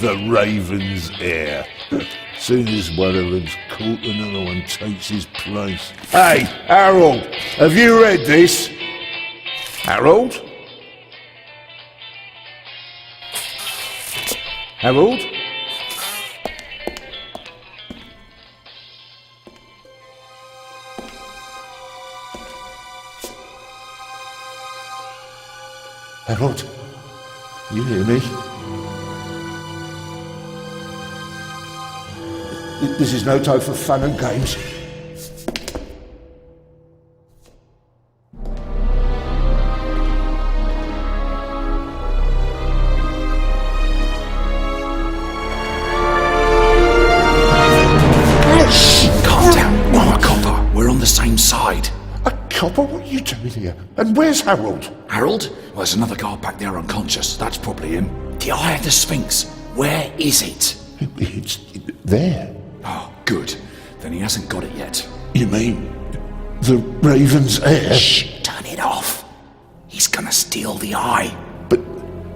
the Raven's heir. Soon as one of them's caught, another one takes his place. Hey, Harold, have you read this? Harold? Harold? Harold, you hear me? This is no time for fun and games. Calm down. I'm a copper. We're on the same side. A copper? What are you doing here? And where's Harold? Harold? Well, there's another guard back there unconscious. That's probably him. The Eye of the Sphinx. Where is it? It's there. Oh, good. Then he hasn't got it yet. You mean the Raven's heir? Shh! Turn it off. He's gonna steal the eye. But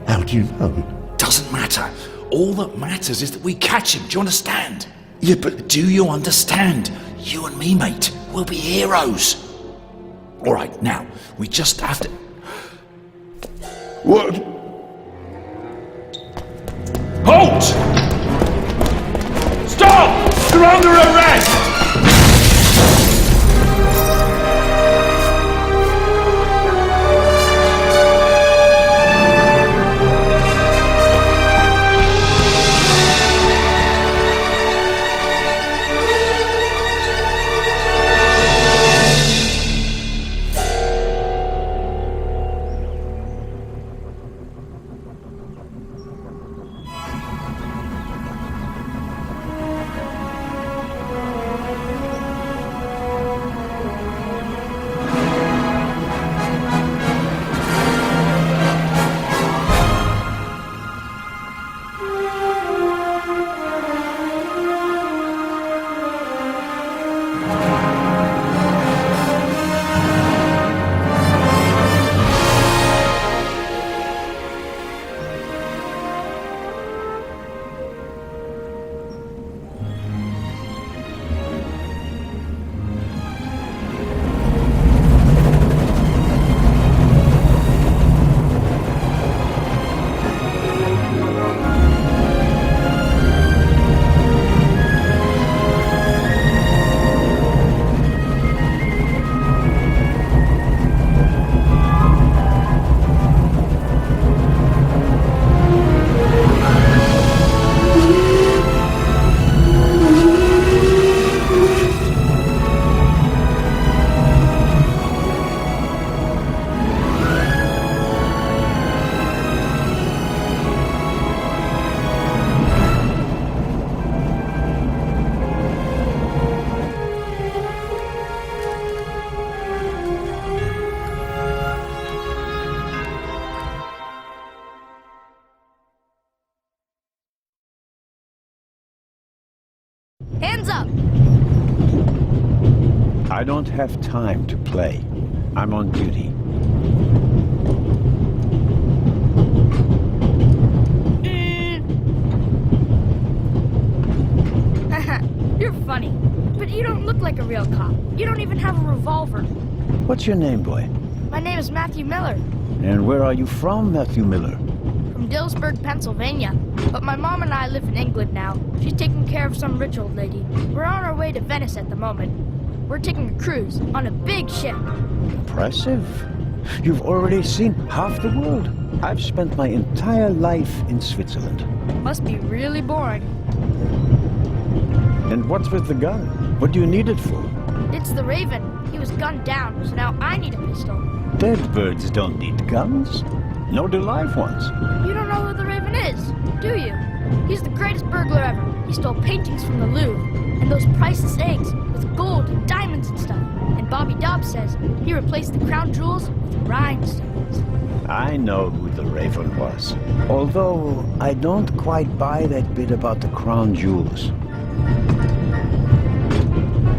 how do you know? Doesn't matter. All that matters is that we catch him. Do you understand? Yeah, but Do you understand? You and me, mate, we'll be heroes. All right, now, we just have to... what? Halt! Stop! You're under arrest! Hands up! I don't have time to play. I'm on duty. You're funny, but you don't look like a real cop. You don't even have a revolver. What's your name, boy? My name is Matthew Miller, And where are you from, Matthew Miller? from Dillsburg, Pennsylvania. But my mom and I live in England now. She's taking care of some rich old lady. We're on our way to Venice at the moment. We're taking a cruise on a big ship. Impressive. You've already seen half the world. I've spent my entire life in Switzerland. Must be really boring. And what's with the gun? What do you need it for? It's the Raven. He was gunned down, so now I need a pistol. Dead birds don't need guns. Nor do live ones. You don't know who the Raven is, do you? He's the greatest burglar ever. He stole paintings from the Louvre, and those priceless eggs with gold and diamonds and stuff. And Bobby Dobbs says he replaced the crown jewels with rhinestones. I know who the Raven was. Although I don't quite buy that bit about the crown jewels.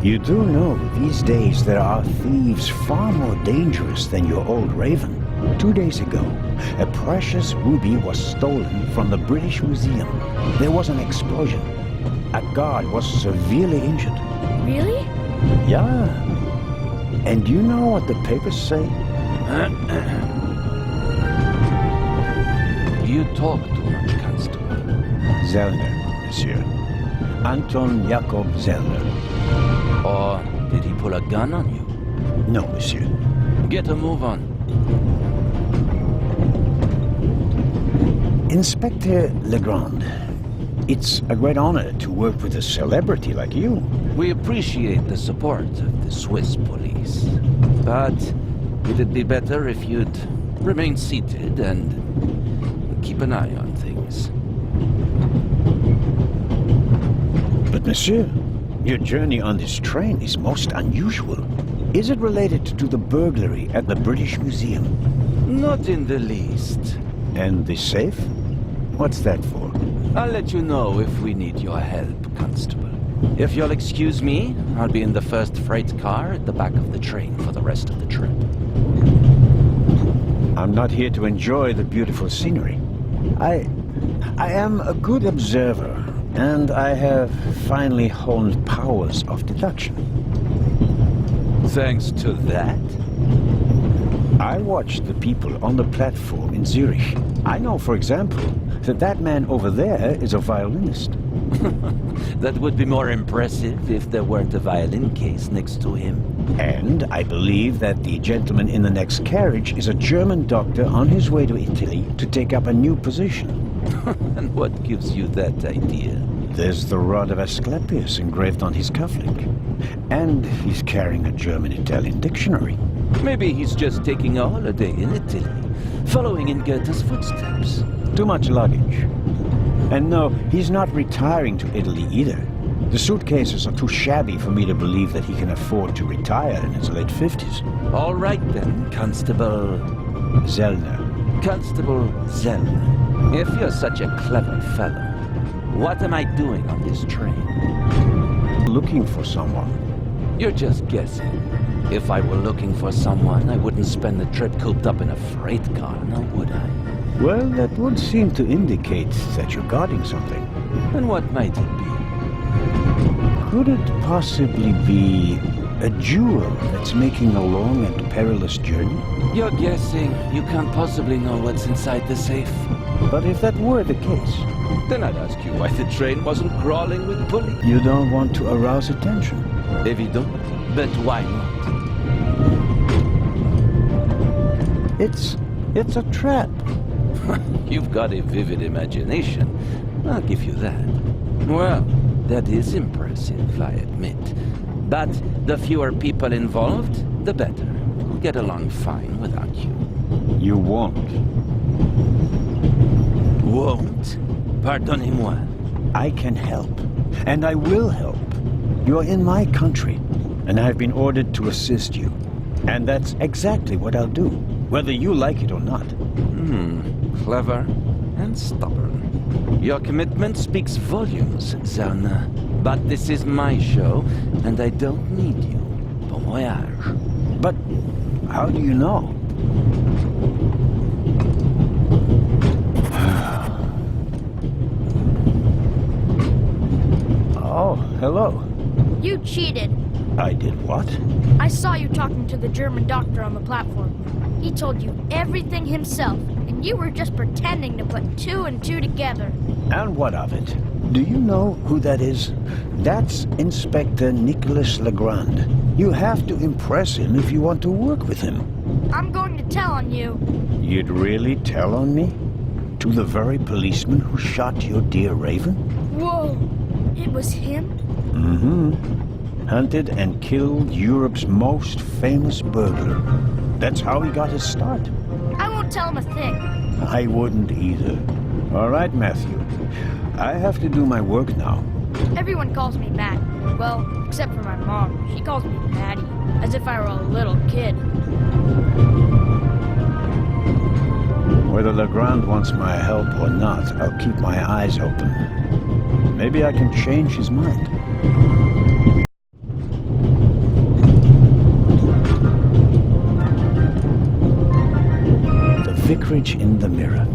You do know these days there are thieves far more dangerous than your old Raven. 2 days ago, A precious ruby was stolen from the British Museum. There was an explosion. A guard was severely injured. Really? Yeah. And do you know what the papers say? You talk too much, Constable. Zellner, monsieur. Anton Jakob Zellner. Or did he pull a gun on you? No, monsieur. Get a move on. Inspector Legrand, it's a great honor to work with a celebrity like you. We appreciate the support of the Swiss police. But it'd be better if you'd remain seated and keep an eye on things. But monsieur, your journey on this train is most unusual. Is it related to the burglary at the British Museum? Not in the least. And the safe? What's that for? I'll let you know if we need your help, Constable. If you'll excuse me, I'll be in the first freight car at the back of the train for the rest of the trip. I'm not here to enjoy the beautiful scenery. I am a good observer, and I have finally honed powers of deduction. Thanks to that? I watched the people on the platform in Zurich. I know, for example, that that man over there is a violinist. That would be more impressive if there weren't a violin case next to him. And I believe that the gentleman in the next carriage is a German doctor on his way to Italy to take up a new position. And what gives you that idea? There's the rod of Asclepius engraved on his cufflink. And he's carrying a German-Italian dictionary. Maybe he's just taking a holiday in Italy, following in Goethe's footsteps. Too much luggage. And no, he's not retiring to Italy either. The suitcases are too shabby for me to believe that he can afford to retire in his late 50s. All right then, Constable... Zellner. Constable Zellner. If you're such a clever fellow, what am I doing on this train? Looking for someone. You're just guessing. If I were looking for someone, I wouldn't spend the trip cooped up in a freight car, now would I? Well, that would seem to indicate that you're guarding something. And what might it be? Could it possibly be a jewel that's making a long and perilous journey? You're guessing. You can't possibly know what's inside the safe. But if that were the case... Then I'd ask you why the train wasn't crawling with police. You don't want to arouse attention. Évident. But why not? It's a trap. You've got a vivid imagination. I'll give you that. Well, that is impressive, I admit. But the fewer people involved, the better. We'll get along fine without you. You won't. Won't. Pardonnez-moi. I can help. And I will help. You're in my country, and I've been ordered to assist you. And that's exactly what I'll do, whether you like it or not. Clever and stubborn. Your commitment speaks volumes, Zellner. But this is my show, and I don't need you. Bon voyage. But how do you know? Oh, hello. You cheated. I did what? I saw you talking to the German doctor on the platform. He told you everything himself, and you were just pretending to put two and two together. And what of it? Do you know who that is? That's Inspector Nicholas Legrand. You have to impress him if you want to work with him. I'm going to tell on you. You'd really tell on me? To the very policeman who shot your dear Raven? Whoa! It was him? Mm-hmm. Hunted and killed Europe's most famous burglar. That's how he got his start. I won't tell him a thing. I wouldn't either. All right, Matthew. I have to do my work now. Everyone calls me Matt. Well, except for my mom. She calls me Maddie, as if I were a little kid. Whether Legrand wants my help or not, I'll keep my eyes open. Maybe I can change his mind. The vicarage Image in the Mirror,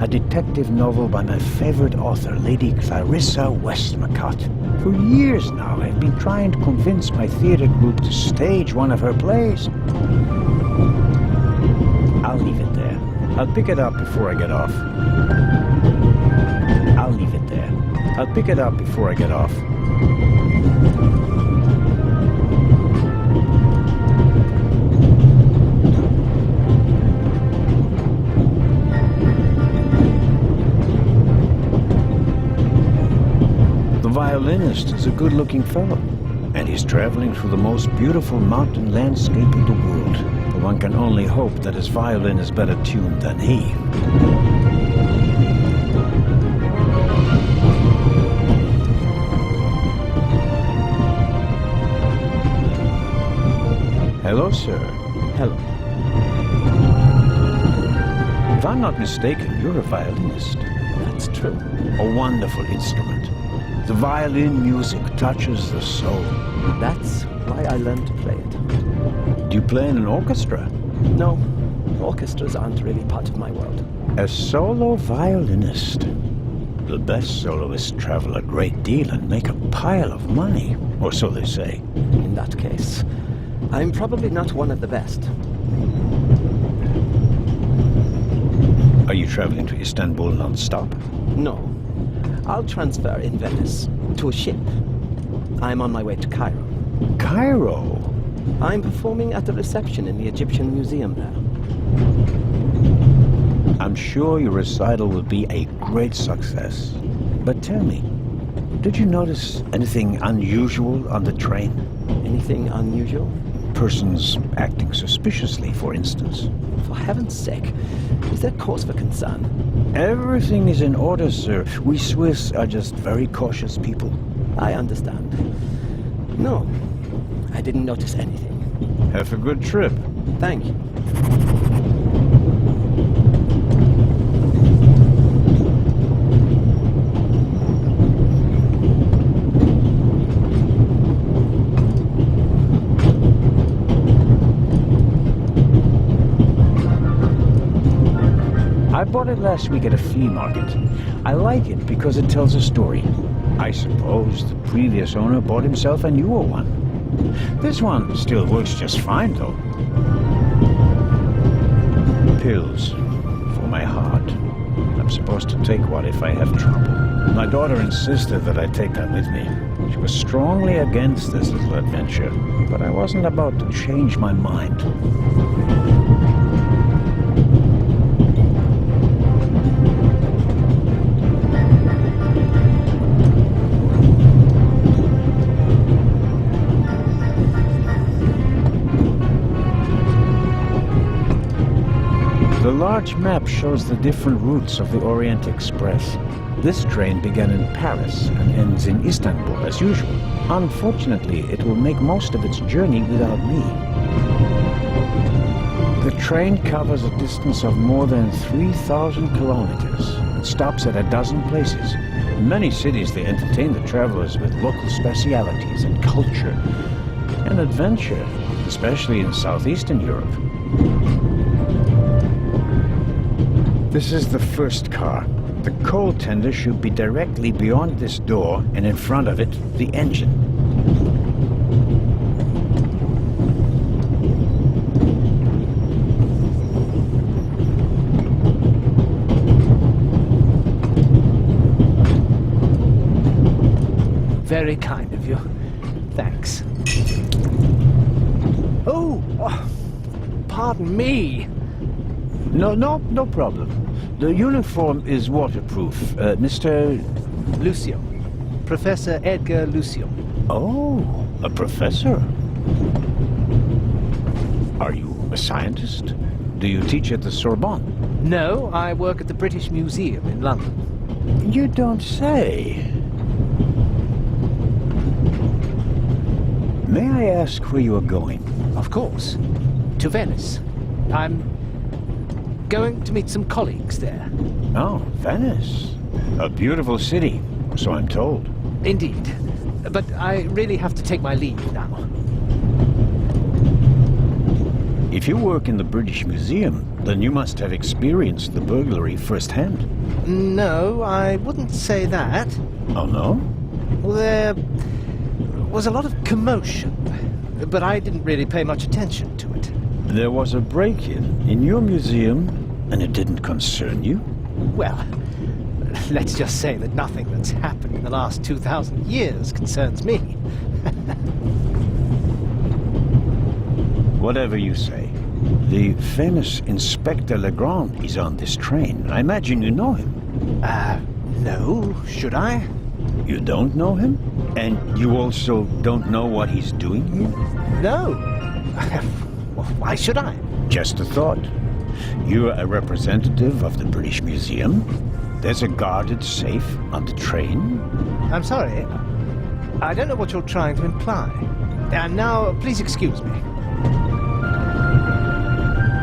a detective novel by my favorite author, Lady Clarissa Westmacott. For years now, I've been trying to convince my theater group to stage one of her plays. I'll leave it there. I'll pick it up before I get off. I'll leave it there. I'll pick it up before I get off. The violinist is a good-looking fellow, and he's traveling through the most beautiful mountain landscape in the world. But one can only hope that his violin is better tuned than he. Hello, sir. Hello. If I'm not mistaken, you're a violinist. That's true. A wonderful instrument. The violin music touches the soul. That's why I learned to play it. Do you play in an orchestra? No, orchestras aren't really part of my world. A solo violinist. The best soloists travel a great deal and make a pile of money, or so they say. In that case, I'm probably not one of the best. Are you traveling to Istanbul non-stop? No. I'll transfer in Venice to a ship. I'm on my way to Cairo. Cairo? I'm performing at the reception in the Egyptian Museum there. I'm sure your recital will be a great success. But tell me, did you notice anything unusual on the train? Anything unusual? Persons acting suspiciously, for instance. For heaven's sake, is there cause for concern? Everything is in order, sir. We Swiss are just very cautious people. I understand. No, I didn't notice anything. Have a good trip. Thank you. I bought it last week at a flea market. I like it because it tells a story. I suppose the previous owner bought himself a newer one. This one still works just fine, though. Pills for my heart. I'm supposed to take one if I have trouble. My daughter insisted that I take that with me. She was strongly against this little adventure, but I wasn't about to change my mind. The large map shows the different routes of the Orient Express. This train began in Paris and ends in Istanbul, as usual. Unfortunately, it will make most of its journey without me. The train covers a distance of more than 3,000 kilometers and stops at a dozen places. In many cities, they entertain the travelers with local specialities and culture and adventure, especially in southeastern Europe. This is the first car. The coal tender should be directly beyond this door, and in front of it, the engine. Very kind of you. Thanks. Oh, pardon me. No problem. The uniform is waterproof. Mr. Lucio. Professor Edgar Lucio. Oh, a professor. Are you a scientist? Do you teach at the Sorbonne? No, I work at the British Museum in London. You don't say. May I ask where you are going? Of course. To Venice. I'm going to meet some colleagues there. Oh, Venice. A beautiful city, so I'm told. Indeed. But I really have to take my leave now. If you work in the British Museum, then you must have experienced the burglary firsthand. No, I wouldn't say that. Oh, no? Well, there was a lot of commotion, but I didn't really pay much attention to it. There was a break-in in your museum, and it didn't concern you? Well, let's just say that nothing that's happened in the last 2,000 years concerns me. Whatever you say. The famous Inspector Legrand is on this train. I imagine you know him. No, should I? You don't know him? And you also don't know what he's doing here? No. Well, why should I? Just a thought. You're a representative of the British Museum. There's a guarded safe on the train. I'm sorry. I don't know what you're trying to imply. And now, please excuse me.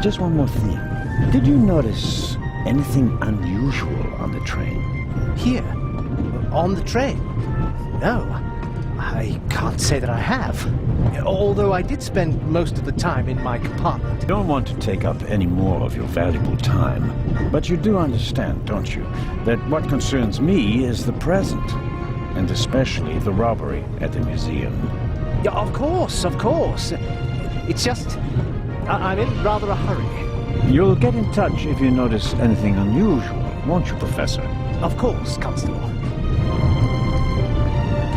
Just one more thing. Did you notice anything unusual on the train? Here? On the train? No. I can't say that I have. Although I did spend most of the time in my compartment. I don't want to take up any more of your valuable time, but you do understand, don't you, that what concerns me is the present, and especially the robbery at the museum. Yeah, of course, of course. It's just... I'm in rather a hurry. You'll get in touch if you notice anything unusual, won't you, Professor? Of course, Constable.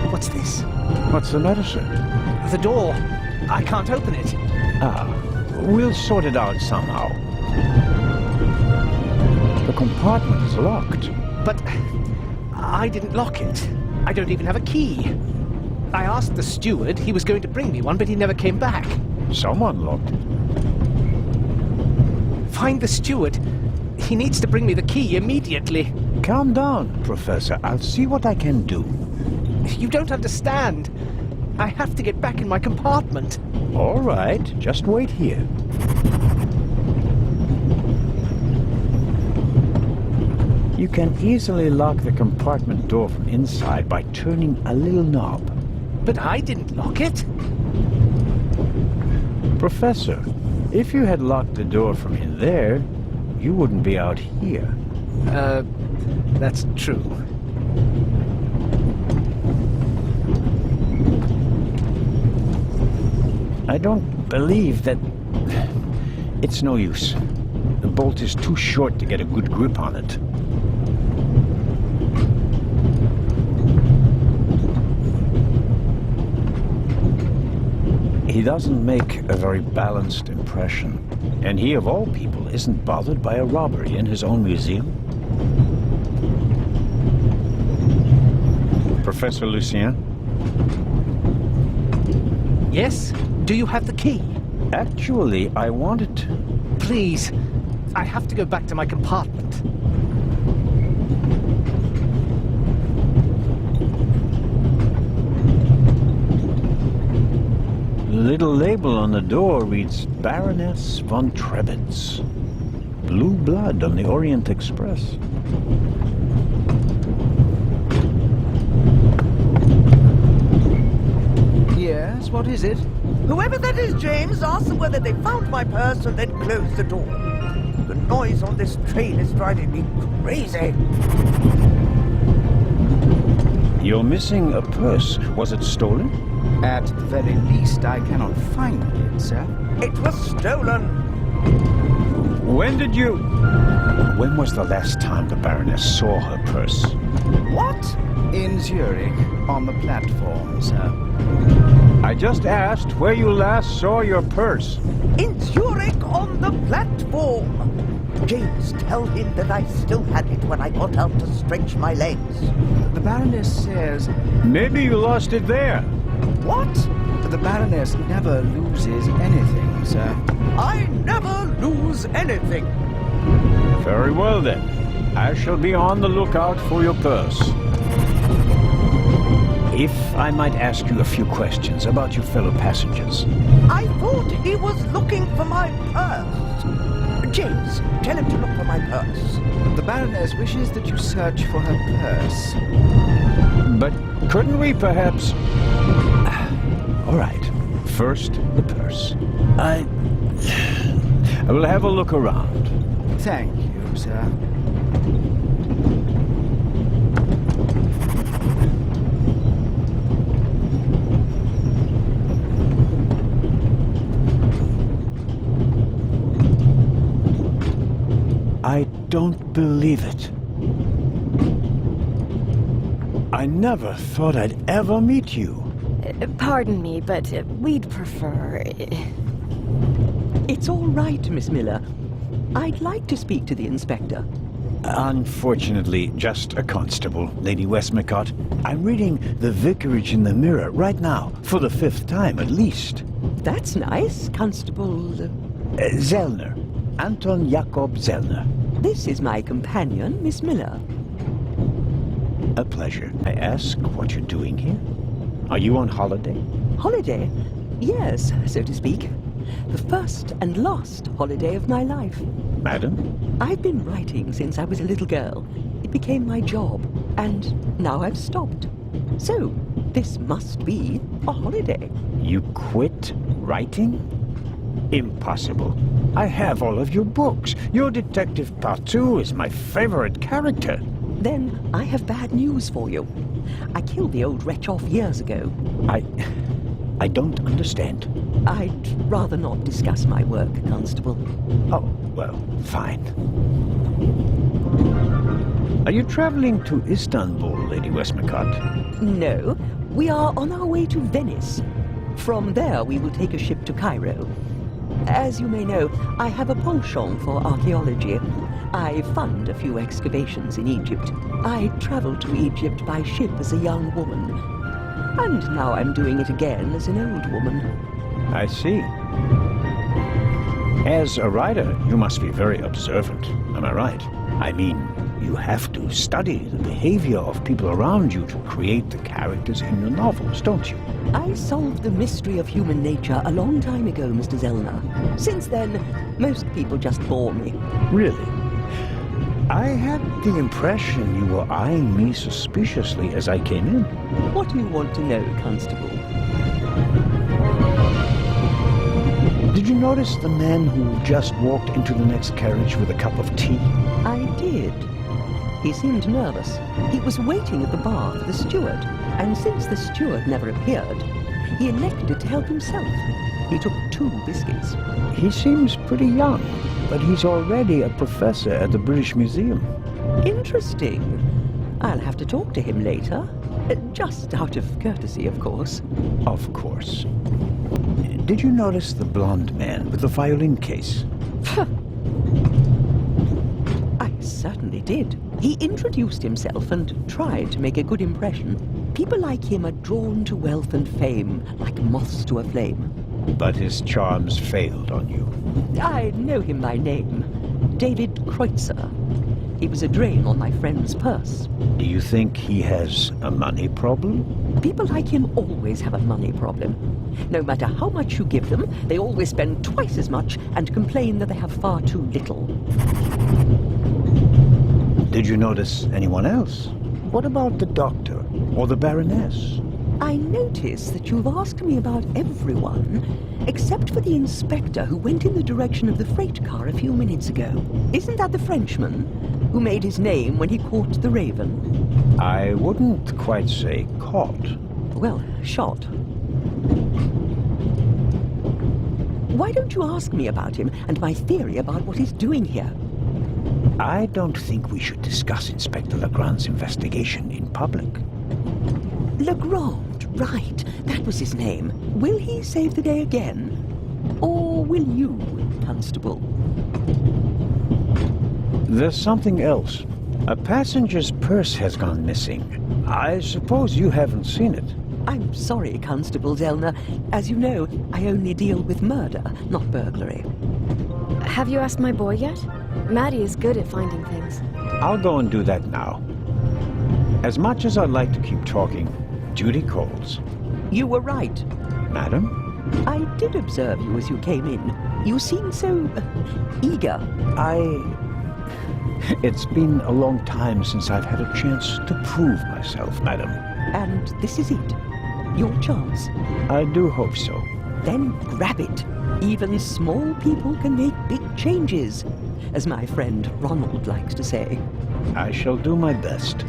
What's this? What's the matter, sir? The door. I can't open it. We'll sort it out somehow. The compartment is locked. But I didn't lock it. I don't even have a key. I asked the steward. He was going to bring me one, but he never came back. Someone locked it. Find the steward. He needs to bring me the key immediately. Calm down, Professor. I'll see what I can do. You don't understand. I have to get back in my compartment. All right, just wait here. You can easily lock the compartment door from inside by turning a little knob. But I didn't lock it. Professor, if you had locked the door from in there, you wouldn't be out here. That's true. I don't believe that... It's no use. The bolt is too short to get a good grip on it. He doesn't make a very balanced impression. And he, of all people, isn't bothered by a robbery in his own museum. Professor Lucien? Yes? Do you have the key? Actually, I wanted to. Please. I have to go back to my compartment. The little label on the door reads Baroness von Trebitz. Blue blood on the Orient Express. Yes, what is it? Whoever that is, James, ask them whether they found my purse and then close the door. The noise on this train is driving me crazy. You're missing a purse. Was it stolen? At the very least, I cannot find it, sir. It was stolen. When was the last time the Baroness saw her purse? What? In Zurich, on the platform, sir. I just asked where you last saw your purse. In Zurich on the platform. James, tell him that I still had it when I got out to stretch my legs. The Baroness says... Maybe you lost it there. What? The Baroness never loses anything, sir. I never lose anything. Very well then. I shall be on the lookout for your purse. If I might ask you a few questions about your fellow passengers. I thought he was looking for my purse. James, tell him to look for my purse. The Baroness wishes that you search for her purse. But couldn't we perhaps... All right. First, the purse. I I will have a look around. Thank you, sir. I don't believe it. I never thought I'd ever meet you. Pardon me, but we'd prefer... It's all right, Miss Miller. I'd like to speak to the inspector. Unfortunately, just a constable, Lady Westmacott. I'm reading The Vicarage in the Mirror right now, for the 5th time at least. That's nice, Constable... Zellner. Anton Jakob Zellner. This is my companion, Miss Miller. A pleasure. I ask what you're doing here? Are you on holiday? Holiday? Yes, so to speak. The first and last holiday of my life. Madam? I've been writing since I was a little girl. It became my job, and now I've stopped. So, this must be a holiday. You quit writing? Impossible. I have all of your books. Your Detective Partout is my favorite character. Then I have bad news for you. I killed the old wretch off years ago. I don't understand. I'd rather not discuss my work, Constable. Oh, well, fine. Are you traveling to Istanbul, Lady Westmacott? No, we are on our way to Venice. From there we will take a ship to Cairo. As you may know, I have a penchant for archaeology. I fund a few excavations in Egypt. I traveled to Egypt by ship as a young woman. And now I'm doing it again as an old woman. I see. As a writer, you must be very observant, am I right? I mean, you have to study the behavior of people around you to create the characters in your novels, don't you? I solved the mystery of human nature a long time ago, Mr. Zellner. Since then, most people just bore me. Really? I had the impression you were eyeing me suspiciously as I came in. What do you want to know, Constable? Did you notice the man who just walked into the next carriage with a cup of tea? I did. He seemed nervous. He was waiting at the bar for the steward, and since the steward never appeared, he elected to help himself. He took 2 biscuits. He seems pretty young, but he's already a professor at the British Museum. Interesting. I'll have to talk to him later. Just out of courtesy, of course. Of course. Did you notice the blonde man with the violin case? I certainly did. He introduced himself and tried to make a good impression. People like him are drawn to wealth and fame, like moths to a flame. But his charms failed on you. I know him by name. David Kreutzer. He was a drain on my friend's purse. Do you think he has a money problem? People like him always have a money problem. No matter how much you give them, they always spend twice as much and complain that they have far too little. Did you notice anyone else? What about the doctor or the Baroness? I notice that you've asked me about everyone, except for the inspector who went in the direction of the freight car a few minutes ago. Isn't that the Frenchman who made his name when he caught the raven? I wouldn't quite say caught. Well, shot. Why don't you ask me about him and my theory about what he's doing here? I don't think we should discuss Inspector Legrand's investigation in public. Legrand, right. That was his name. Will he save the day again? Or will you, Constable? There's something else. A passenger's purse has gone missing. I suppose you haven't seen it. I'm sorry, Constable Zellner. As you know, I only deal with murder, not burglary. Have you asked my boy yet? Maddie is good at finding things. I'll go and do that now. As much as I'd like to keep talking, duty calls. You were right. Madam? I did observe you as you came in. You seemed so eager. It's been a long time since I've had a chance to prove myself, madam. And this is it. Your chance. I do hope so. Then grab it. Even small people can make big changes, as my friend Ronald likes to say. I shall do my best.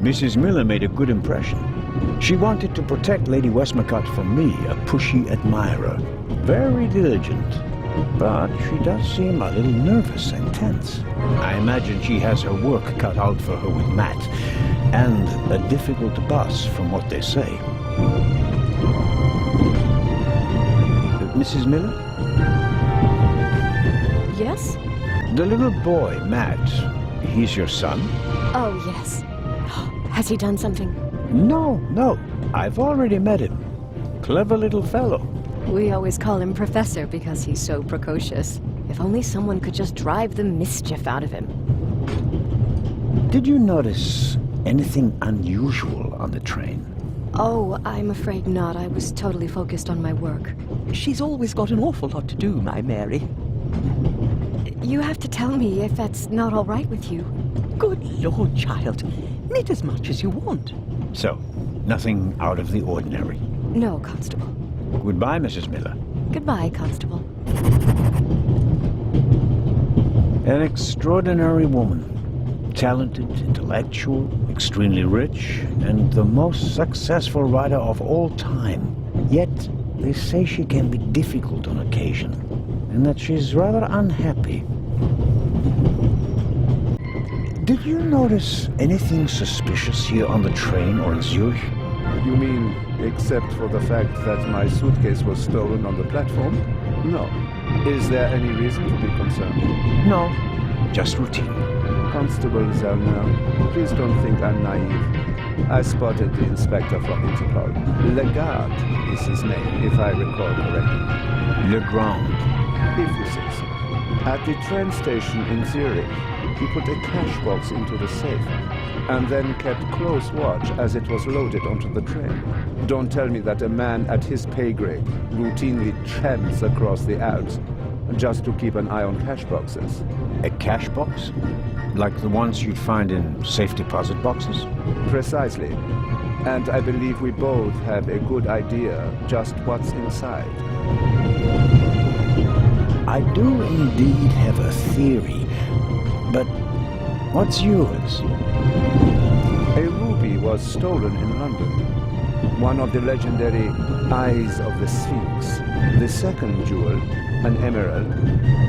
Mrs. Miller made a good impression. She wanted to protect Lady Westmacott from me, a pushy admirer. Very diligent. But she does seem a little nervous and tense. I imagine she has her work cut out for her with Matt, and a difficult boss from what they say. Mrs. Miller? Yes? The little boy, Matt, he's your son? Oh, yes. Has he done something? No. I've already met him. Clever little fellow. We always call him Professor because he's so precocious. If only someone could just drive the mischief out of him. Did you notice anything unusual on the train? Oh, I'm afraid not. I was totally focused on my work. She's always got an awful lot to do, my Mary. You have to tell me if that's not all right with you. Good Lord, child. Knit as much as you want. So, nothing out of the ordinary. No, Constable. Goodbye, Mrs. Miller. Goodbye, Constable. An extraordinary woman. Talented, intellectual, extremely rich, and the most successful writer of all time. Yet, they say she can be difficult on occasion, and that she's rather unhappy. Did you notice anything suspicious here on the train or in Zurich? You mean, except for the fact that my suitcase was stolen on the platform? No. Is there any reason to be concerned? No, just routine. Constable Zellner, please don't think I'm naive. I spotted the inspector from Interpol. Legarde is his name, if I recall correctly. Legrand. If you say so. At the train station in Zurich, he put a cash box into the safe, and then kept close watch as it was loaded onto the train. Don't tell me that a man at his pay grade routinely tramps across the Alps just to keep an eye on cash boxes. A cash box? Like the ones you'd find in safe deposit boxes? Precisely. And I believe we both have a good idea just what's inside. I do indeed have a theory, but what's yours? A ruby was stolen in London. One of the legendary Eyes of the Sphinx. The second jewel, an emerald,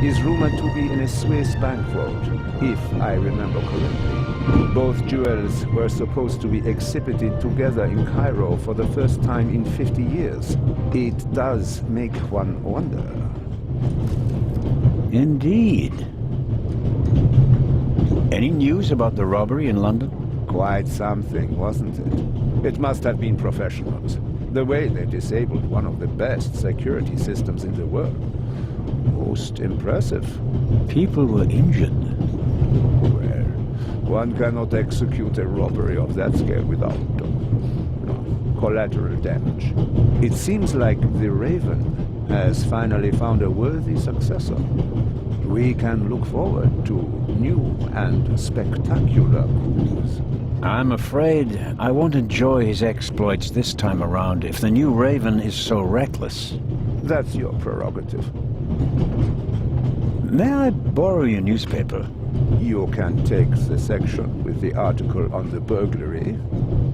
is rumored to be in a Swiss bank vault, if I remember correctly. Both jewels were supposed to be exhibited together in Cairo for the first time in 50 years. It does make one wonder. Indeed. Any news about the robbery in London? Quite something, wasn't it? It must have been professionals. The way they disabled one of the best security systems in the world. Most impressive. People were injured. Well, one cannot execute a robbery of that scale without collateral damage. It seems like the Raven has finally found a worthy successor. We can look forward to new and spectacular coups. I'm afraid I won't enjoy his exploits this time around if the new Raven is so reckless. That's your prerogative. May I borrow your newspaper? You can take the section with the article on the burglary.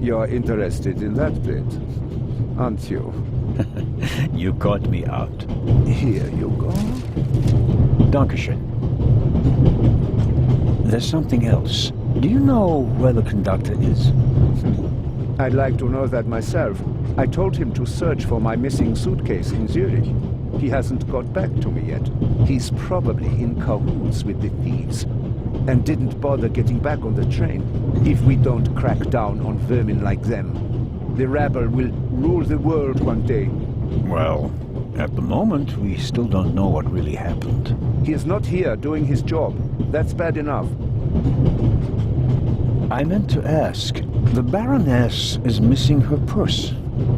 You're interested in that bit, aren't you? You caught me out. Here you go. Dankeschön. There's something else. Do you know where the conductor is? I'd like to know that myself. I told him to search for my missing suitcase in Zurich. He hasn't got back to me yet. He's probably in cahoots with the thieves and didn't bother getting back on the train. If we don't crack down on vermin like them, the rabble will rule the world one day. Well, at the moment, we still don't know what really happened. He is not here doing his job. That's bad enough. I meant to ask, the Baroness is missing her purse.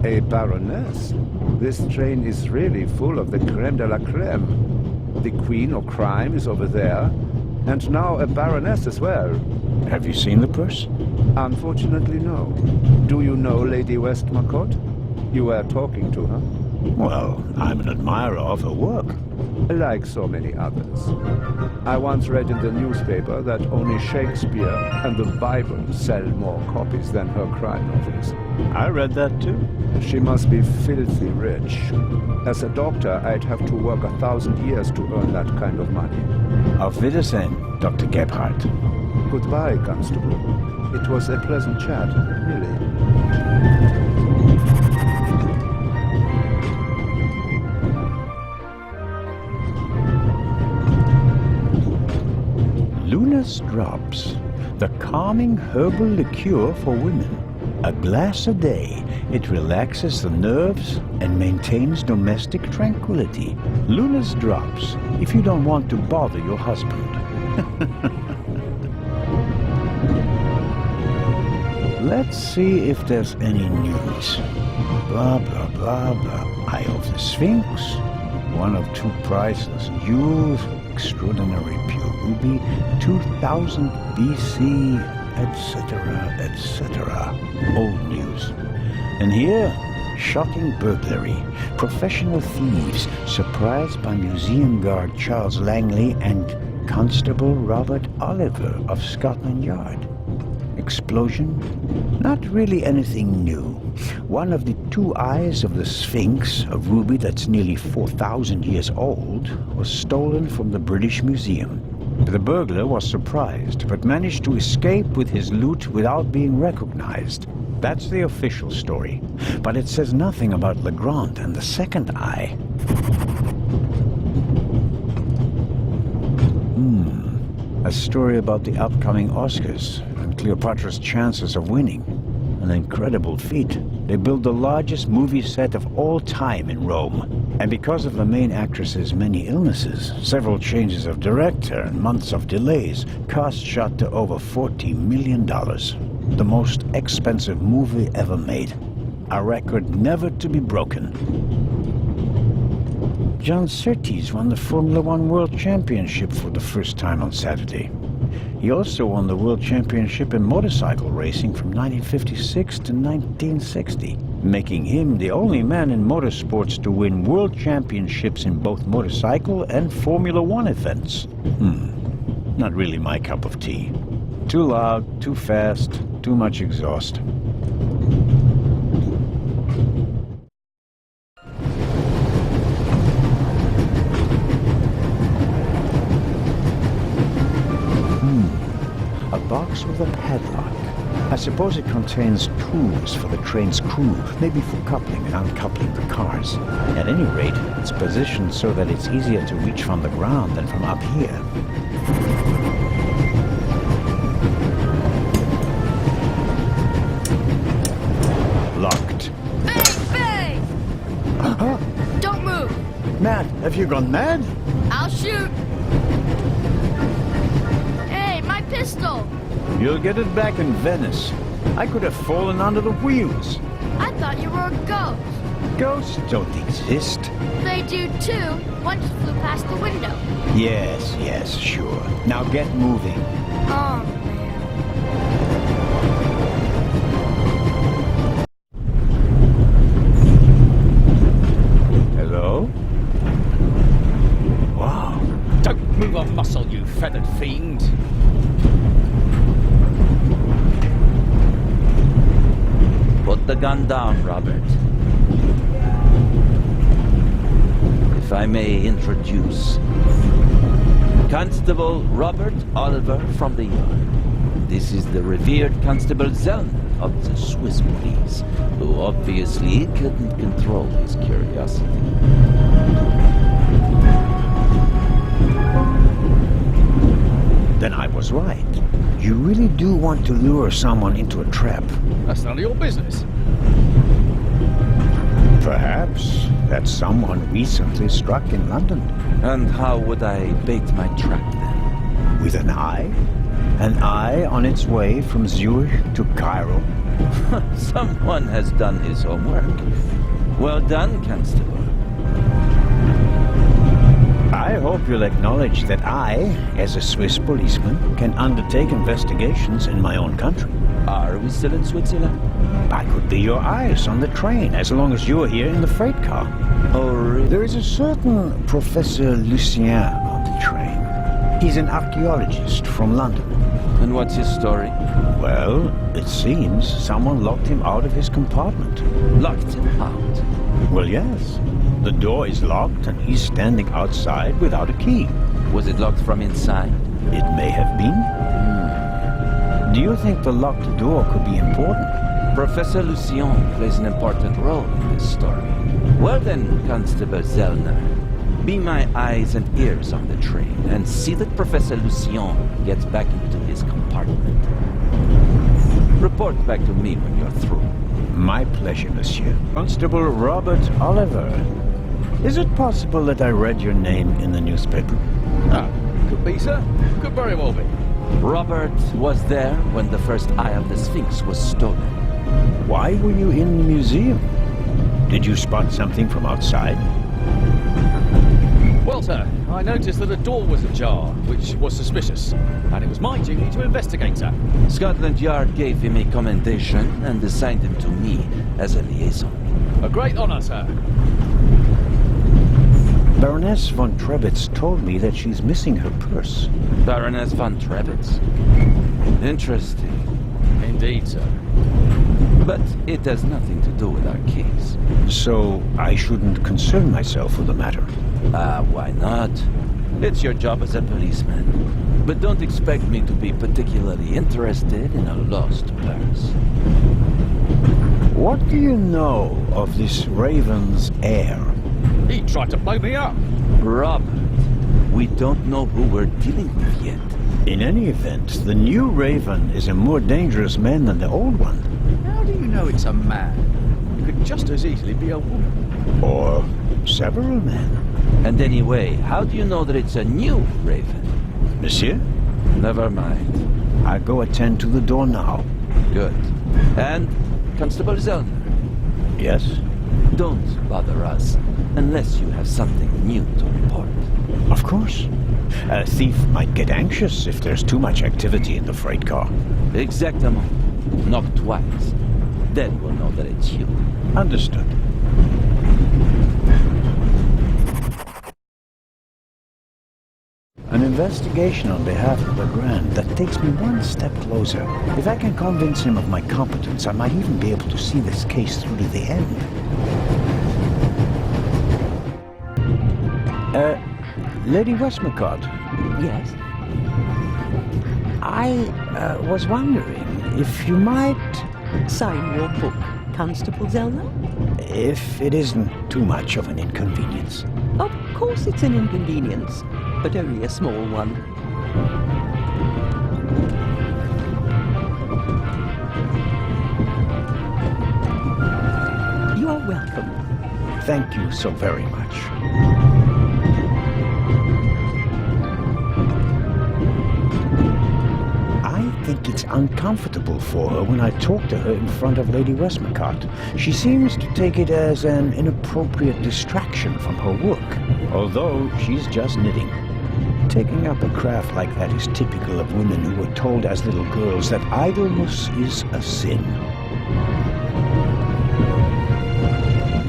A Baroness? This train is really full of the creme de la creme. The Queen of Crime is over there, and now a Baroness as well. Have you seen the purse? Unfortunately, no. Do you know Lady Westmacott? You were talking to her. Well, I'm an admirer of her work. Like so many others. I once read in the newspaper that only Shakespeare and the Bible sell more copies than her crime novels. I read that too. She must be filthy rich. As a doctor, I'd have to work 1,000 years to earn that kind of money. Auf Wiedersehen, Dr. Gebhardt. Goodbye, Constable. It was a pleasant chat, really. Luna's Drops, the calming herbal liqueur for women. A glass a day, it relaxes the nerves and maintains domestic tranquility. Luna's Drops, if you don't want to bother your husband. Let's see if there's any news. Blah, blah, blah, blah. Eye of the Sphinx, one of two priceless jewels, extraordinary pure ruby, 2000 BC, etc., etc. Old news. And here, shocking burglary. Professional thieves surprised by museum guard Charles Langley and Constable Robert Oliver of Scotland Yard. Explosion? Not really anything new. One of the two eyes of the Sphinx, a ruby that's nearly 4,000 years old, was stolen from the British Museum. The burglar was surprised, but managed to escape with his loot without being recognized. That's the official story. But it says nothing about Legrand and the second eye. A story about the upcoming Oscars and Cleopatra's chances of winning. An incredible feat. They built the largest movie set of all time in Rome. And because of the main actress's many illnesses, several changes of director and months of delays, cost shot to over $40 million. The most expensive movie ever made. A record never to be broken. John Surtees won the Formula One World Championship for the first time on Saturday. He also won the World Championship in motorcycle racing from 1956 to 1960, making him the only man in motorsports to win World Championships in both motorcycle and Formula One events. Not really my cup of tea. Too loud, too fast, too much exhaust. A box with a padlock. I suppose it contains tools for the train's crew, maybe for coupling and uncoupling the cars. At any rate, it's positioned so that it's easier to reach from the ground than from up here. Locked. Bang! Bang! Don't move! Matt, have you gone mad? I'll shoot! Pistol! You'll get it back in Venice. I could have fallen under the wheels. I thought you were a ghost. Ghosts don't exist. They do too. One just flew past the window. Yes, sure. Now get moving. Oh, man. Hello? Wow. Don't move a muscle, you feathered fiend. Put the gun down, Robert. If I may introduce Constable Robert Oliver from the Yard. This is the revered Constable Zellner of the Swiss police, who obviously couldn't control his curiosity. Then I was right. You really do want to lure someone into a trap. That's none of your business. Perhaps that someone recently struck in London. And how would I bait my trap then? With an eye? An eye on its way from Zurich to Cairo? Someone has done his homework. Well done, Constable. I hope you'll acknowledge that I, as a Swiss policeman, can undertake investigations in my own country. Are we still in Switzerland? I could be your eyes on the train, as long as you're here in the freight car. Oh, really? There is a certain Professor Lucien on the train. He's an archaeologist from London. And what's his story? Well, it seems someone locked him out of his compartment. Locked him out? Well, yes. The door is locked and he's standing outside without a key. Was it locked from inside? It may have been. Do you think the locked door could be important? Professor Lucien plays an important role in this story. Well then, Constable Zellner, be my eyes and ears on the train and see that Professor Lucien gets back into his compartment. Report back to me when you're through. My pleasure, monsieur. Constable Robert Oliver. Is it possible that I read your name in the newspaper? Ah, could be, sir. Could very well be. Robert was there when the first eye of the Sphinx was stolen. Why were you in the museum? Did you spot something from outside? Well, sir, I noticed that a door was ajar, which was suspicious, and it was my duty to investigate, sir. Scotland Yard gave him a commendation and assigned him to me as a liaison. A great honor, sir. Baroness von Trebitz told me that she's missing her purse. Baroness von Trebitz? Interesting. Indeed, sir. But it has nothing to do with our case. So I shouldn't concern myself with the matter? Why not? It's your job as a policeman. But don't expect me to be particularly interested in a lost purse. What do you know of this Raven's heir? He tried to blow me up. Robert, we don't know who we're dealing with yet. In any event, the new Raven is a more dangerous man than the old one. How do you know it's a man? It could just as easily be a woman. Or several men. And anyway, how do you know that it's a new Raven? Monsieur? Never mind. I'll go attend to the door now. Good. And, Constable Zellner? Yes? Don't bother us unless you have something new to report. Of course. A thief might get anxious if there's too much activity in the freight car. Exactement. Knock twice. Then we'll know that it's you. Understood. An investigation on behalf of the Grand that takes me one step closer. If I can convince him of my competence, I might even be able to see this case through to the end. Lady Westmacott. Yes? I was wondering if you might... Sign your book, Constable Zellner? If it isn't too much of an inconvenience. Of course it's an inconvenience, but only a small one. You are welcome. Thank you so very much. I think it's uncomfortable for her when I talk to her in front of Lady Westmacott. She seems to take it as an inappropriate distraction from her work, although she's just knitting. Taking up a craft like that is typical of women who were told as little girls that idleness is a sin.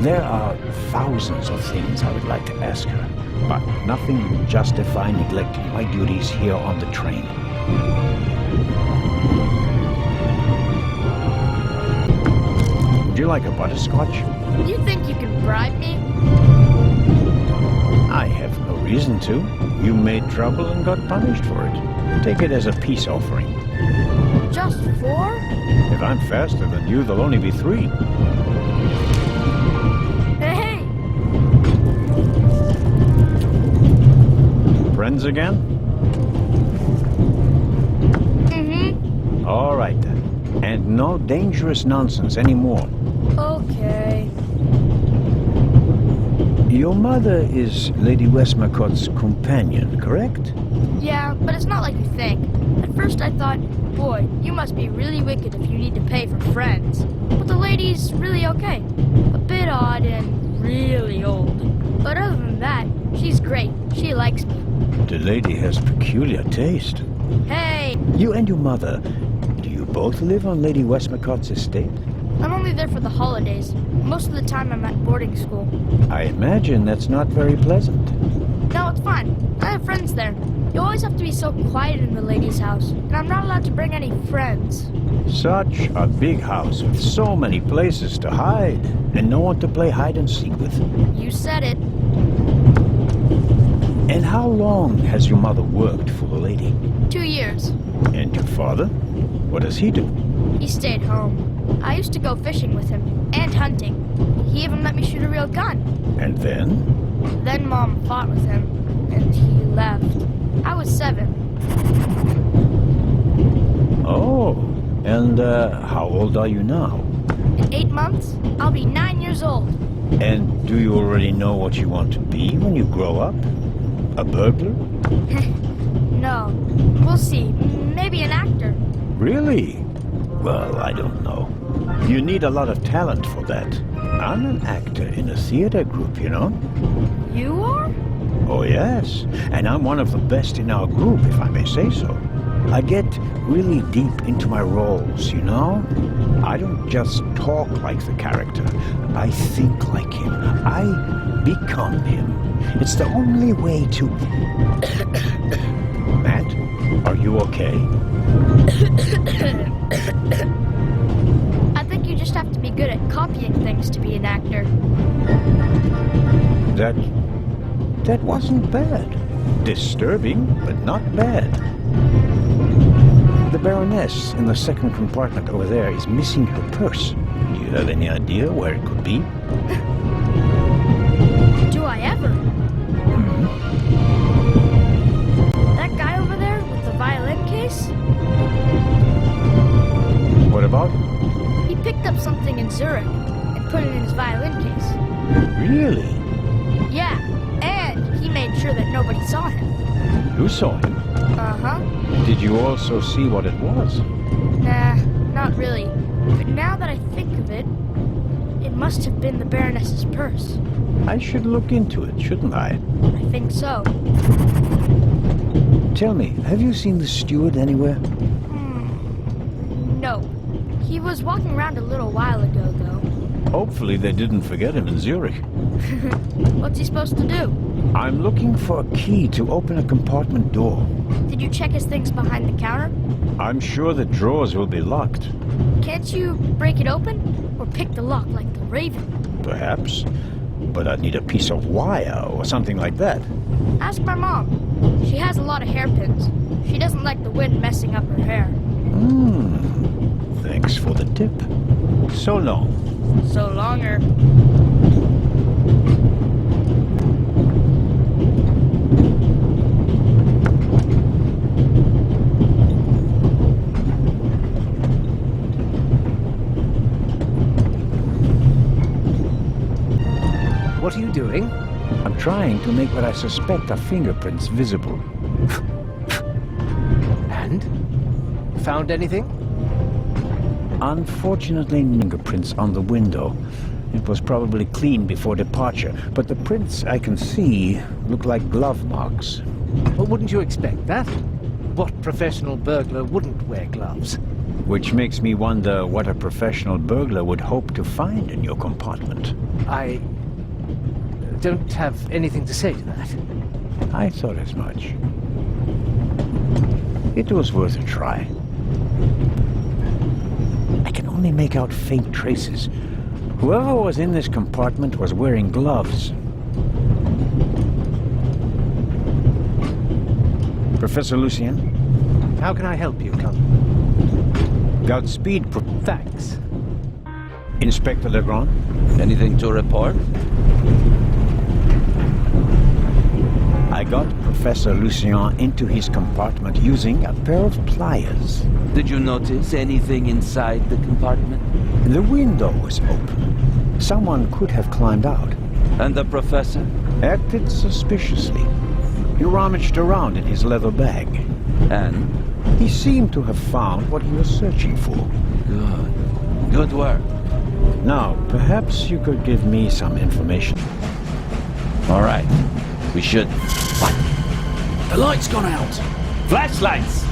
There are thousands of things I would like to ask her, but nothing would justify neglecting my duties here on the train. Would you like a butterscotch? You think you can bribe me? I have no reason to. You made trouble and got punished for it. Take it as a peace offering. Just 4? If I'm faster than you, there'll only be 3. Hey! Friends again? Mm-hmm. All right then. And no dangerous nonsense anymore. Okay. Your mother is Lady Westmacott's companion, correct? Yeah, but it's not like you think. At first I thought, boy, you must be really wicked if you need to pay for friends. But the lady's really okay. A bit odd and really old. But other than that, she's great. She likes me. The lady has peculiar taste. Hey! You and your mother, do you both live on Lady Westmacott's estate? I'm only there for the holidays. Most of the time I'm at boarding school. I imagine that's not very pleasant. No, it's fine. I have friends there. You always have to be so quiet in the lady's house, and I'm not allowed to bring any friends. Such a big house with so many places to hide, and no one to play hide and seek with. You said it. And how long has your mother worked for the lady? 2 years. And your father? What does he do? He stayed home. I used to go fishing with him, and hunting. He even let me shoot a real gun. And then? Then Mom fought with him, and he left. I was 7. Oh, and how old are you now? In 8 months, I'll be 9 years old. And do you already know what you want to be when you grow up? A burglar? No. We'll see. Maybe an actor. Really? Well, I don't know. You need a lot of talent for that. I'm an actor in a theater group, you know? You are? Oh, yes. And I'm one of the best in our group, if I may say so. I get really deep into my roles, you know? I don't just talk like the character. I think like him. I become him. It's the only way to... Matt, are you okay? I think you just have to be good at copying things to be an actor. That wasn't bad. Disturbing, but not bad. The Baroness in the second compartment over there is missing her purse. Do you have any idea where it could be? Do I ever? Hmm? That guy over there with the violin case? What about? He picked up something in Zurich and put it in his violin case. Really? Yeah, and he made sure that nobody saw him. You saw him? Uh-huh. Did you also see what it was? Nah, not really. But now that I think of it, it must have been the Baroness's purse. I should look into it, shouldn't I? I think so. Tell me, have you seen the steward anywhere? No. He was walking around a little while ago, though. Hopefully they didn't forget him in Zurich. What's he supposed to do? I'm looking for a key to open a compartment door. Did you check his things behind the counter? I'm sure the drawers will be locked. Can't you break it open? Or pick the lock like the Raven? Perhaps. But I'd need a piece of wire or something like that. Ask my mom. She has a lot of hairpins. She doesn't like the wind messing up her hair. Thanks for the tip. So long. So longer. What are you doing? I'm trying to make what I suspect are fingerprints visible. And? Found anything? Unfortunately, fingerprints on the window. It was probably cleaned before departure, but the prints I can see look like glove marks. Well, wouldn't you expect that? What professional burglar wouldn't wear gloves? Which makes me wonder what a professional burglar would hope to find in your compartment. I don't have anything to say to that. I thought as much. It was worth a try. I can only make out faint traces. Whoever was in this compartment was wearing gloves. Professor Lucien? How can I help you, Colonel? Godspeed, Thanks. Inspector Legrand? Anything to report? I got Professor Lucien into his compartment using a pair of pliers. Did you notice anything inside the compartment? The window was open. Someone could have climbed out. And the professor? Acted suspiciously. He rummaged around in his leather bag. And? He seemed to have found what he was searching for. Good. Good work. Now, perhaps you could give me some information. All right. We should... What? The light's gone out. Flashlights!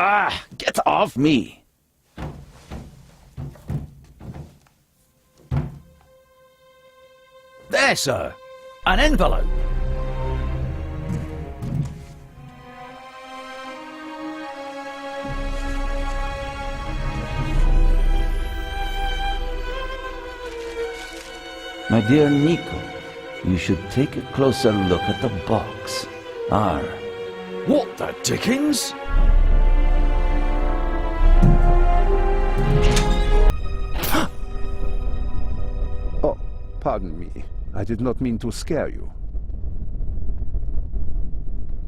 Ah, get off me! There, sir. An envelope. My dear Nico, you should take a closer look at the box. R. What the dickens? Oh, pardon me. I did not mean to scare you.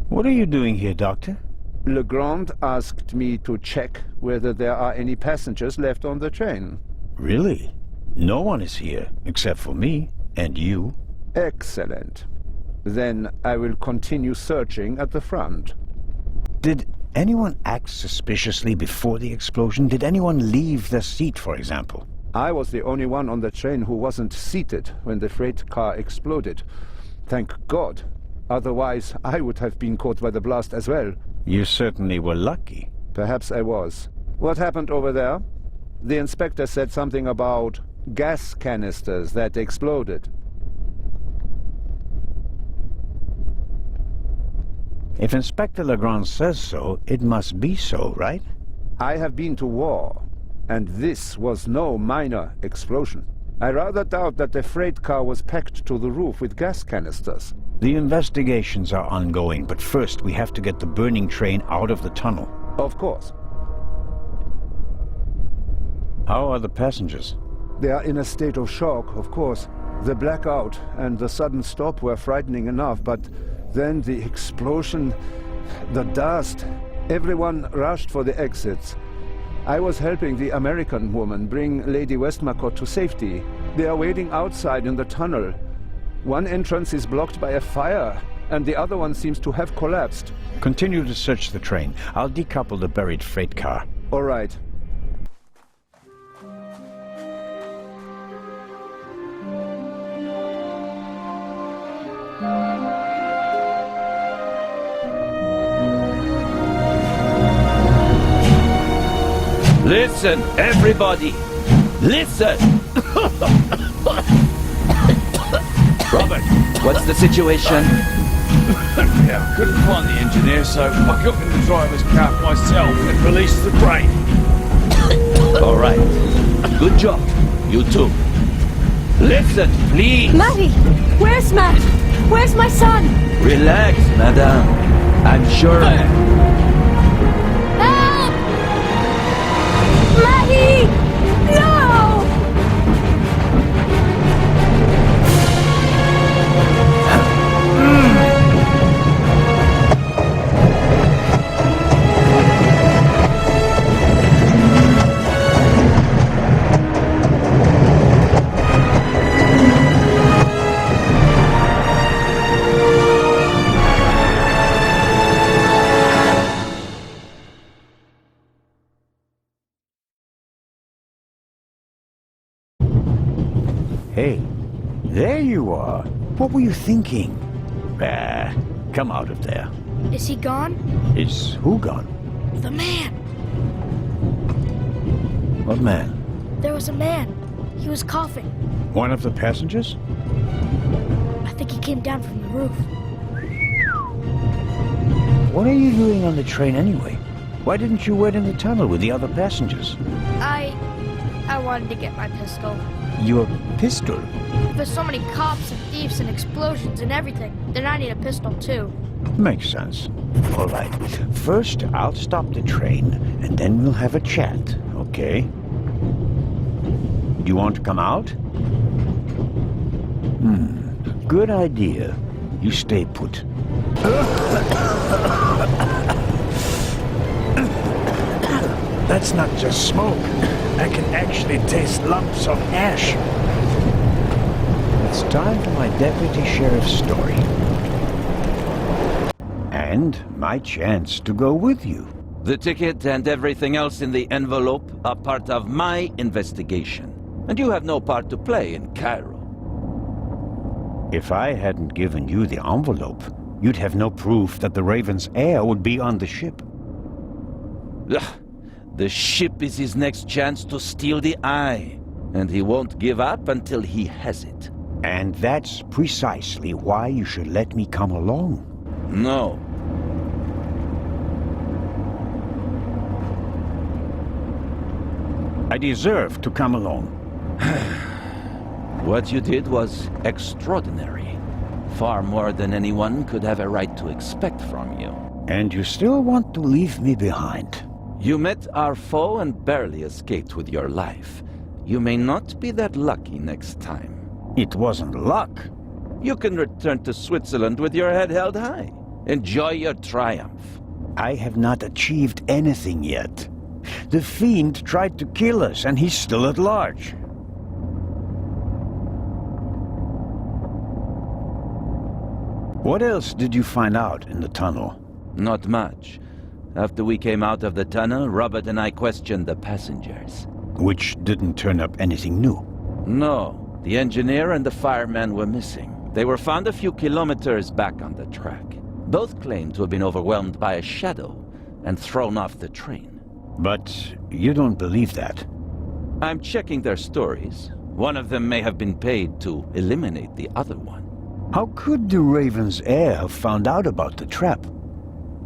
What are you doing here, Doctor? Legrand asked me to check whether there are any passengers left on the train. Really? No one is here, except for me and you. Excellent. Then I will continue searching at the front. Did anyone act suspiciously before the explosion? Did anyone leave their seat, for example? I was the only one on the train who wasn't seated when the freight car exploded. Thank God. Otherwise, I would have been caught by the blast as well. You certainly were lucky. Perhaps I was. What happened over there? The inspector said something about gas canisters that exploded. If Inspector Legrand says so, it must be so, right? I have been to war, and this was no minor explosion. I rather doubt that the freight car was packed to the roof with gas canisters. The investigations are ongoing, but first we have to get the burning train out of the tunnel. Of course. How are the passengers? They are in a state of shock, of course. The blackout and the sudden stop were frightening enough, but then the explosion, the dust. Everyone rushed for the exits. I was helping the American woman bring Lady Westmacott to safety. They are waiting outside in the tunnel. One entrance is blocked by a fire, and the other one seems to have collapsed. Continue to search the train. I'll decouple the buried freight car. All right. Listen, everybody! Listen! Robert, what's the situation? Yeah, couldn't find the engineer, so I got in the driver's cab myself and released the train. All right. Good job. You too. Listen, please! Matty! Where's Matt? Where's my son? Relax, madame. I'm sure... Help! Matty! No! Hey, there you are. What were you thinking? Ah, come out of there. Is he gone? Is who gone? The man. What man? There was a man. He was coughing. One of the passengers? I think he came down from the roof. What are you doing on the train anyway? Why didn't you wait in the tunnel with the other passengers? I wanted to get my pistol. Your pistol? If there's so many cops and thieves and explosions and everything, then I need a pistol too. Makes sense. All right. First, I'll stop the train, and then we'll have a chat, okay? You want to come out? Good idea. You stay put. That's not just smoke. I can actually taste lumps of ash. It's time for my deputy sheriff's story. And my chance to go with you. The ticket and everything else in the envelope are part of my investigation. And you have no part to play in Cairo. If I hadn't given you the envelope, you'd have no proof that the Raven's heir would be on the ship. Ugh. The ship is his next chance to steal the eye, and he won't give up until he has it. And that's precisely why you should let me come along. No. I deserve to come along. What you did was extraordinary. Far more than anyone could have a right to expect from you. And you still want to leave me behind? You met our foe and barely escaped with your life. You may not be that lucky next time. It wasn't luck. You can return to Switzerland with your head held high. Enjoy your triumph. I have not achieved anything yet. The Fiend tried to kill us, and he's still at large. What else did you find out in the tunnel? Not much. After we came out of the tunnel, Robert and I questioned the passengers. Which didn't turn up anything new. No. The engineer and the fireman were missing. They were found a few kilometers back on the track. Both claimed to have been overwhelmed by a shadow and thrown off the train. But you don't believe that? I'm checking their stories. One of them may have been paid to eliminate the other one. How could the Raven's heir have found out about the trap?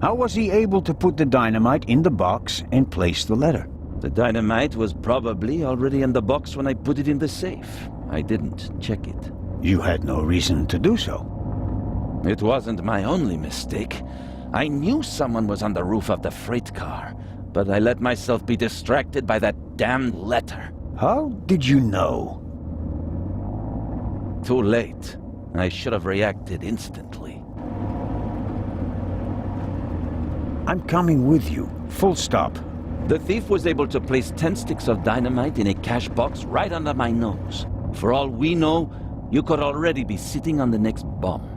How was he able to put the dynamite in the box and place the letter? The dynamite was probably already in the box when I put it in the safe. I didn't check it. You had no reason to do so. It wasn't my only mistake. I knew someone was on the roof of the freight car, but I let myself be distracted by that damned letter. How did you know? Too late. I should have reacted instantly. I'm coming with you. Full stop. The thief was able to place 10 sticks of dynamite in a cash box right under my nose. For all we know, you could already be sitting on the next bomb.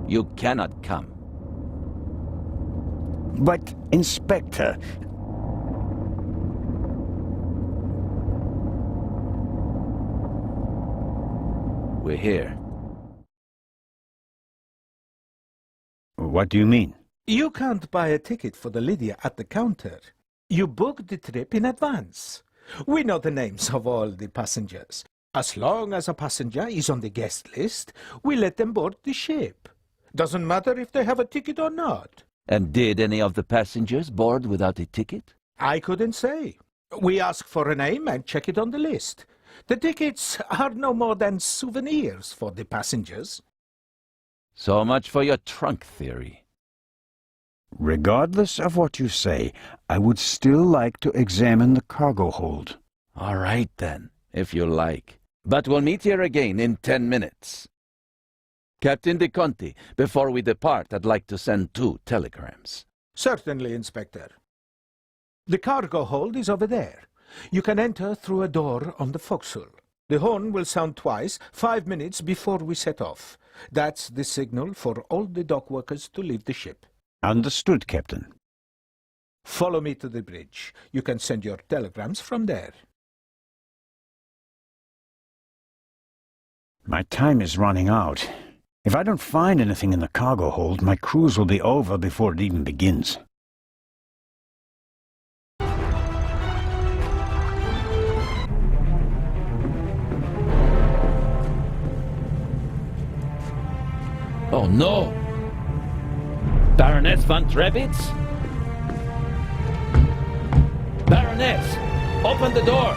You cannot come. But, Inspector... We're here. What do you mean? You can't buy a ticket for the Lydia at the counter. You booked the trip in advance. We know the names of all the passengers. As long as a passenger is on the guest list, we let them board the ship. Doesn't matter if they have a ticket or not. And did any of the passengers board without a ticket? I couldn't say. We ask for a name and check it on the list. The tickets are no more than souvenirs for the passengers. So much for your trunk theory. Regardless of what you say, I would still like to examine the cargo hold. All right, then, if you like. But we'll meet here again in 10 minutes. Captain De Conti, before we depart, I'd like to send 2 telegrams. Certainly, Inspector. The cargo hold is over there. You can enter through a door on the forecastle. The horn will sound twice, 5 minutes before we set off. That's the signal for all the dock workers to leave the ship. Understood, Captain. Follow me to the bridge. You can send your telegrams from there. My time is running out. If I don't find anything in the cargo hold, my cruise will be over before it even begins. Oh no! Baroness von Trebitz? Baroness! Open the door!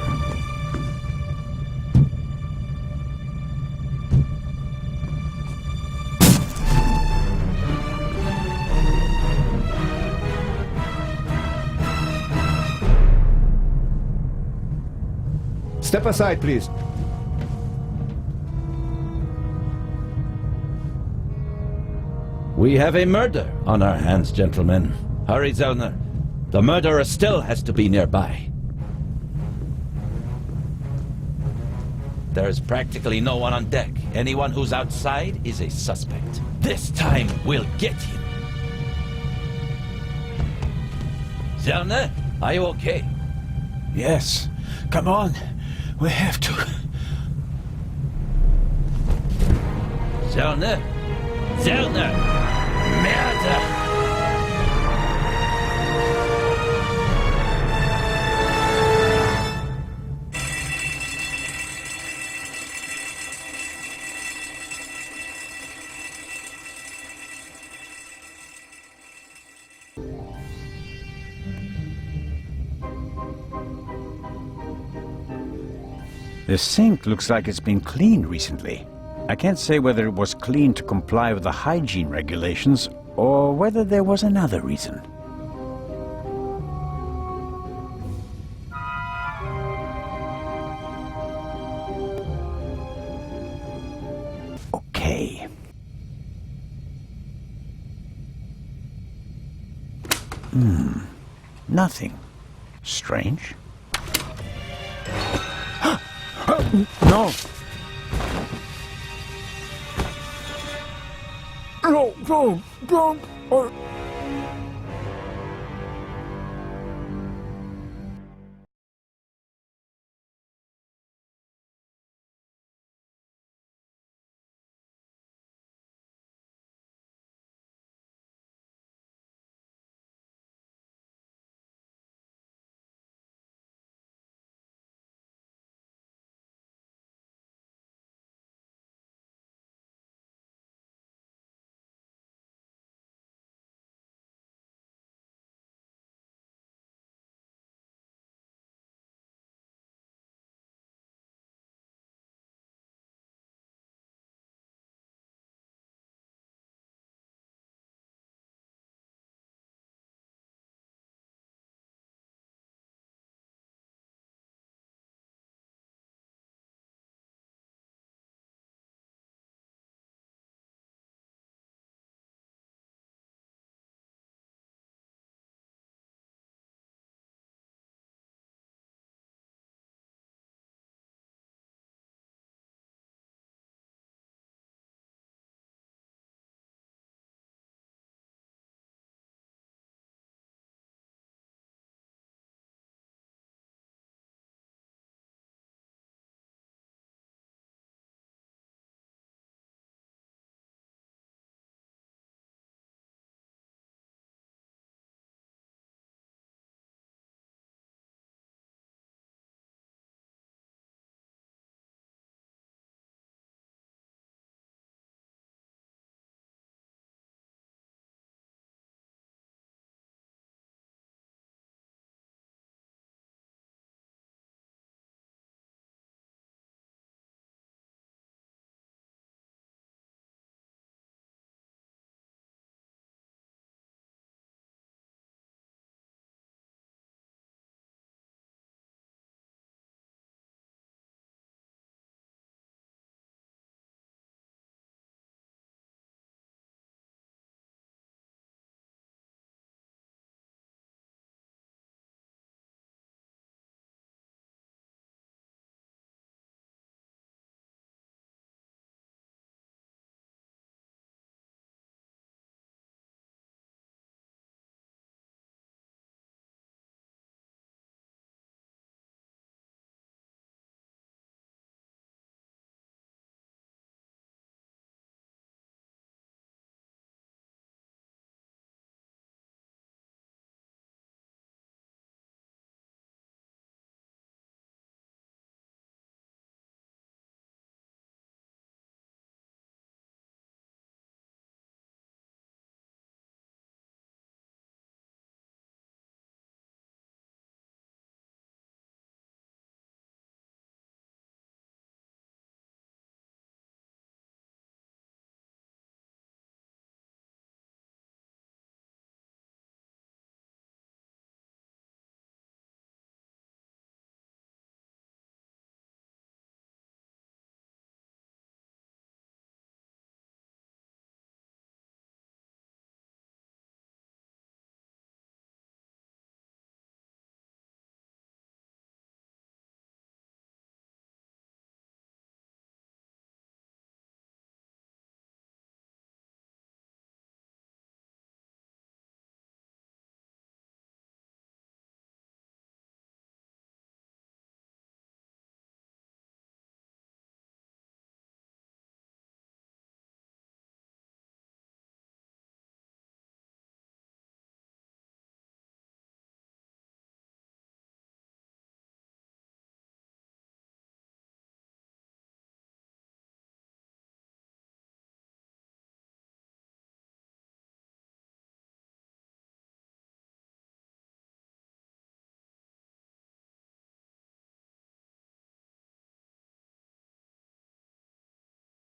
Step aside, please. We have a murder on our hands, gentlemen. Hurry, Zellner. The murderer still has to be nearby. There's practically no one on deck. Anyone who's outside is a suspect. This time, we'll get him. Zellner, are you okay? Yes. Come on. We have to. Zellner! Zellner! Merde! The sink looks like it's been cleaned recently. I can't say whether it was cleaned to comply with the hygiene regulations or whether there was another reason. Okay. Nothing. Strange. No! No, don't!